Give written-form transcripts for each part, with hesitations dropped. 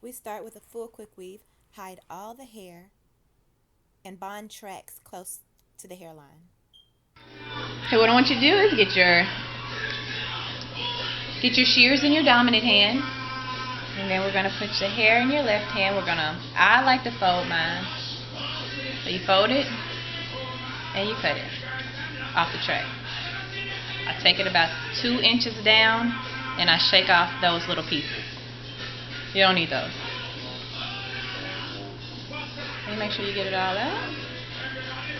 We start with a full quick weave, hide all the hair, and bond tracks close to the hairline. So what I want you to do is get your shears in your dominant hand, and then we're gonna put the hair in your left hand. I like to fold mine. So you fold it and you cut it off the tray. I take it about 2 inches down and I shake off those little pieces. You don't need those. Can you make sure you get it all out?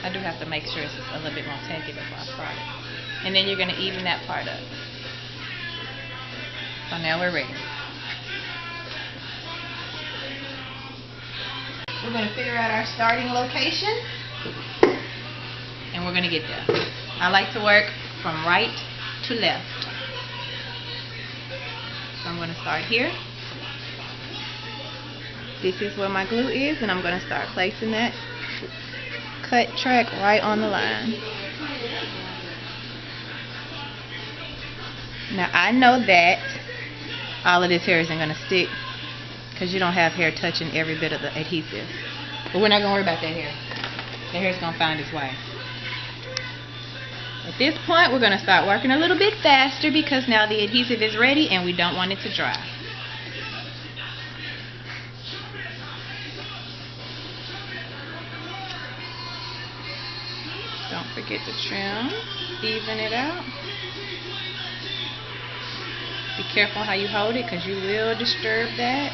I do have to make sure it's a little bit more tacky before I start it. And then you're going to even that part up. So now we're ready. We're going to figure out our starting location. And we're going to get there. I like to work from right to left. So I'm going to start here. This is where my glue is, and I'm going to start placing that cut track right on the line. Now I know that all of this hair isn't going to stick because you don't have hair touching every bit of the adhesive. But we're not going to worry about that hair. The hair's going to find its way. At this point, we're going to start working a little bit faster because now the adhesive is ready and we don't want it to dry. Don't forget to trim, even it out. Be careful how you hold it because you will disturb that.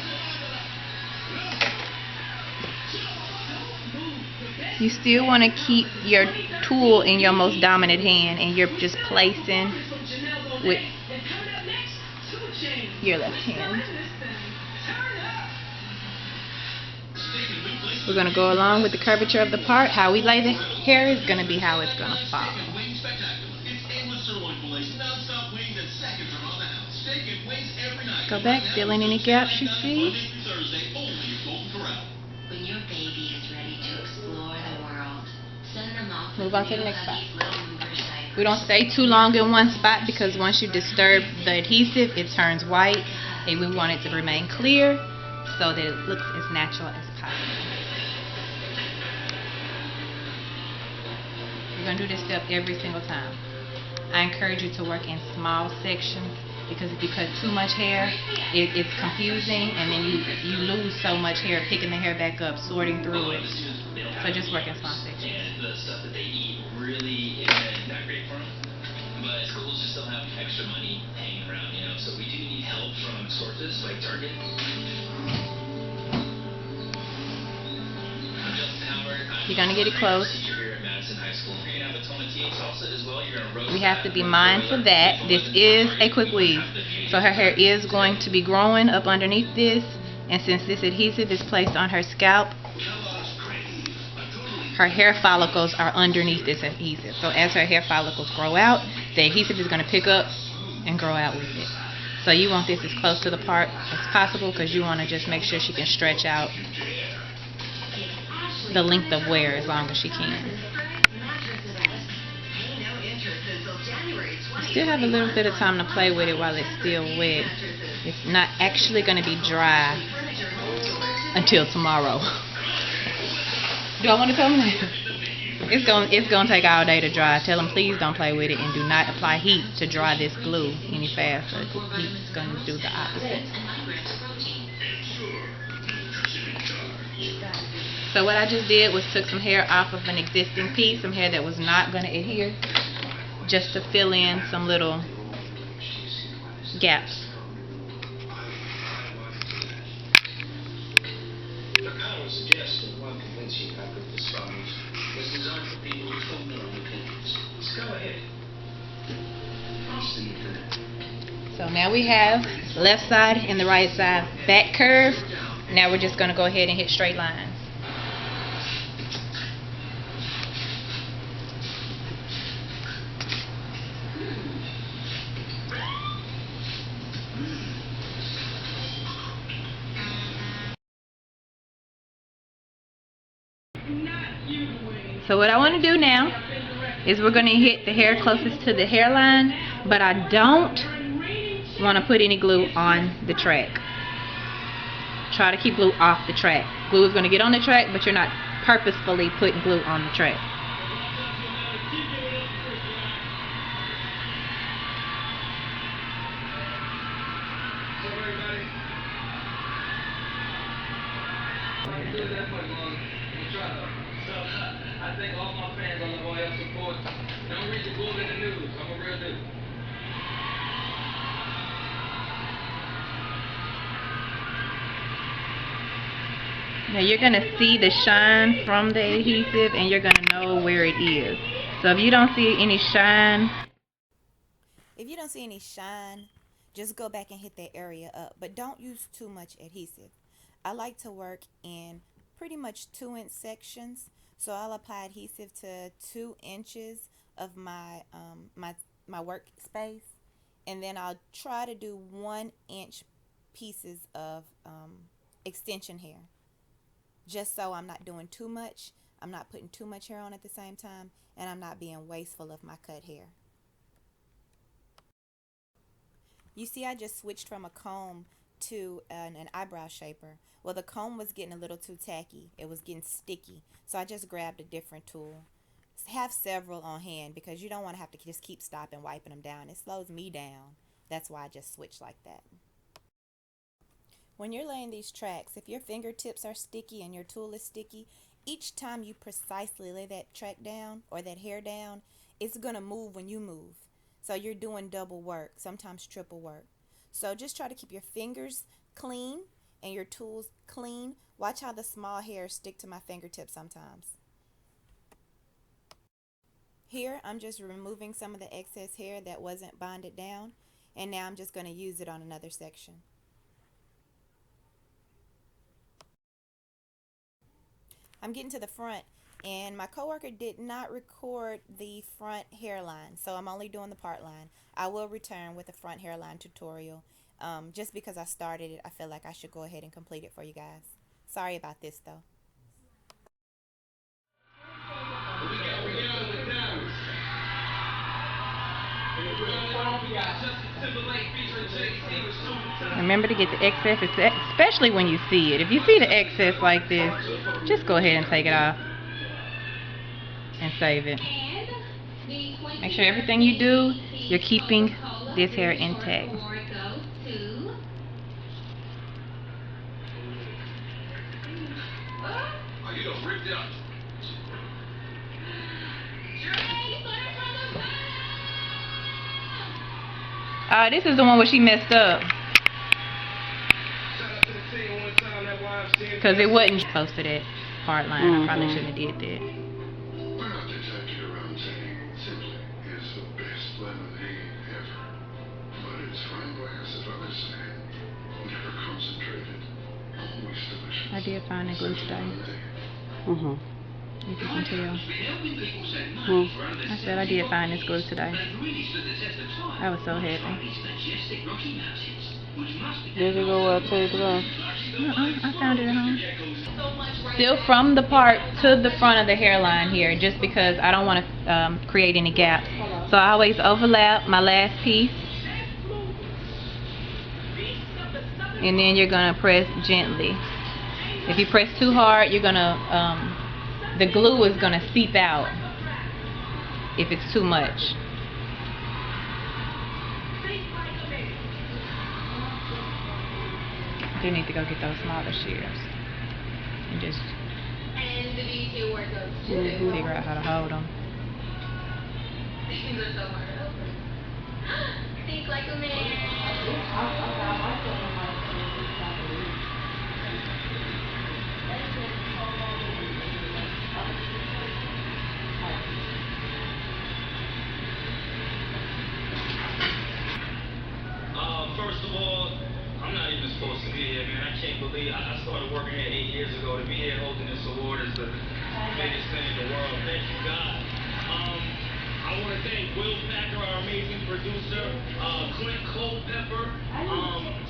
You still want to keep your tool in your most dominant hand and you're just placing with your left hand. We're going to go along with the curvature of the part. How we lay the hair is going to be how it's going to fall. Go back, fill in any gaps you see. When your baby is ready to explore the world, send them off. Move on to the next spot. We don't stay too long in one spot because once you disturb the adhesive, it turns white, and we want it to remain clear so that it looks as natural as possible. You're going to do this step every single time. I encourage you to work in small sections because if you cut too much hair, it's confusing and then you lose so much hair picking the hair back up, sorting through it. So just work in small sections. And the stuff that they eat really isn't that great for them. But schools just don't have extra money hanging around, you know, so we do need help from sources like Target. I'm Justin Howard. You're going to get it close. We have to be mindful that this is a quick weave. So her hair is going to be growing up underneath this. And since this adhesive is placed on her scalp, her hair follicles are underneath this adhesive. So as her hair follicles grow out, the adhesive is going to pick up and grow out with it. So you want this as close to the part as possible because you want to just make sure she can stretch out the length of wear as long as she can. You still have a little bit of time to play with it while it's still wet. It's not actually going to be dry until tomorrow. Do I want to tell them that? It's going to take all day to dry. Tell them please don't play with it and do not apply heat to dry this glue any faster. Heat's going to do the opposite. So what I just did was took some hair off of an existing piece, some hair that was not going to adhere, just to fill in some little gaps. The power suggestion won't convince you how good this sponge was designed for people who form their own opinions. Let's go ahead. I'll see you there. So now we have left side and the right side back curve. Now we're just going to go ahead and hit straight lines. So what I want to do now is we're going to hit the hair closest to the hairline, but I don't want to put any glue on the track. try to keep glue off the track. Glue is going to get on the track, but you're not purposefully putting glue on the track. I think all my fans are loyal support. Don't read the bull in the news. I'm a real dude. Now you're going to see the shine from the adhesive, and you're going to know where it is. So if you don't see any shine, just go back and hit that area up. But don't use too much adhesive. I like to work in pretty much 2-inch sections. So I'll apply adhesive to 2 inches of my my workspace, and then I'll try to do 1-inch pieces of extension hair, just so I'm not doing too much. I'm not putting too much hair on at the same time, and I'm not being wasteful of my cut hair. You see, I just switched from a comb to an eyebrow shaper. Well, the comb was getting a little too tacky. It was getting sticky. So I just grabbed a different tool. Have several on hand because you don't want to have to just keep stopping wiping them down. It slows me down. That's why I just switched like that. When you're laying these tracks, if your fingertips are sticky and your tool is sticky, each time you precisely lay that track down or that hair down, it's going to move when you move. So you're doing double work, sometimes triple work. So just try to keep your fingers clean and your tools clean. Watch how the small hairs stick to my fingertips sometimes. Here, I'm just removing some of the excess hair that wasn't bonded down, and now I'm just going to use it on another section. I'm getting to the front, and my coworker did not record the front hairline, so I'm only doing the part line. I will return with a front hairline tutorial. Just because I started it, I feel like I should go ahead and complete it for you guys. Sorry about this, though. remember to get the excess, especially when you see it. If you see the excess like this, just go ahead and take it off and save it. Make sure everything you do, you're keeping this hair intact. This is the one where she messed up. Because it wasn't close to that part line. I probably shouldn't have did that. We're not the type get around saying simply is the best lemonade ever. But it's fine glass of other sand. Never concentrated. Always delicious. I did find the glue today. If you can tell. I said I did find this glue today. I was so happy. Did it go well today? I found it at home. Still from the part to the front of the hairline here, just because I don't want to create any gaps. So I always overlap my last piece. And then you're going to press gently. If you press too hard, you're going to... the glue is going to seep out if it's too much. You need to go get those smaller shears and just figure out how to hold them. Think like a man. First of all, I'm not even supposed to be here, man. I can't believe I started working here 8 years ago. To be here holding this award is the biggest thing in the world. Thank you, God. I want to thank Will Packer, our amazing producer, Clint Culpepper,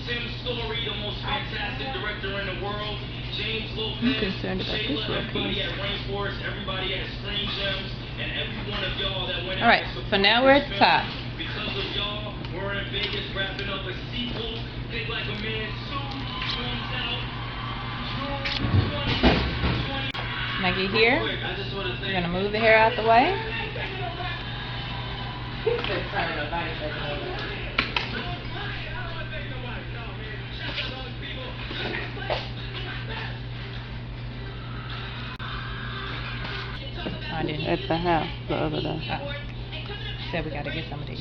Tim Story, the most fantastic director in the world, James Lopez, Shayla, everybody at Rainforest, everybody at Screen Gems, and every one of y'all that went out. All right, so now we're at the top. Because of y'all, we're in Vegas wrapping up a sequel. Think Like a Man 2 comes out gonna get here. We're gonna move the hair out the way. I didn't. At the house the other day. Said we gotta get some of these.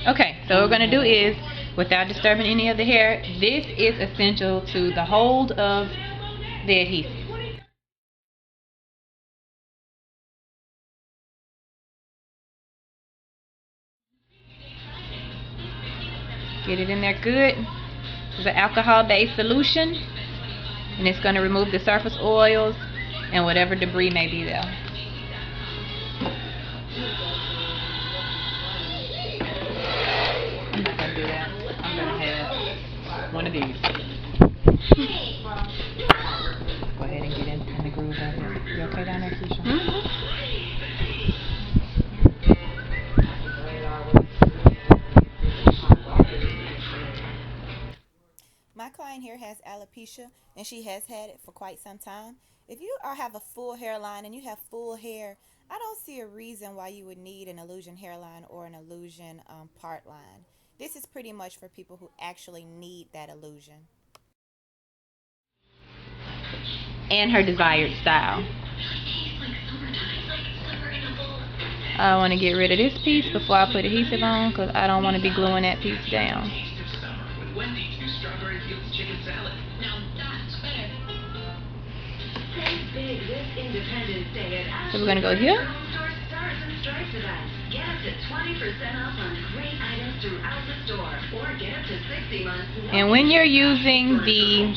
Okay, so what we're gonna do is, without disturbing any of the hair, this is essential to the hold of the adhesive. Get it in there good. It's an alcohol-based solution, and it's gonna remove the surface oils and whatever debris may be there. I'm not gonna do that. I'm gonna have one of these. Go ahead and get in the groove right here. You okay down there, Keisha? Mm-hmm. My client here has alopecia, and she has had it for quite some time. If you have a full hairline and you have full hair, I don't see a reason why you would need an illusion hairline or an illusion part line. This is pretty much for people who actually need that illusion. And her desired style. I want to get rid of this piece before I put adhesive on, because I don't want to be gluing that piece down. Wendy's new strawberry fields chicken salad. Now that's better. Save big this Independence Day at So we're gonna go here. Store Stars and Stripes event. Get up to 20% off on great items throughout the store, or get up to 60 months. And when you're using the,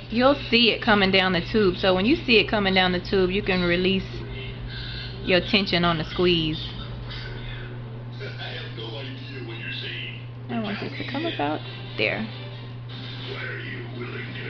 you'll see it coming down the tube. So when you see it coming down the tube, you can release your tension on the squeeze. I want this to come about there. What are you willing to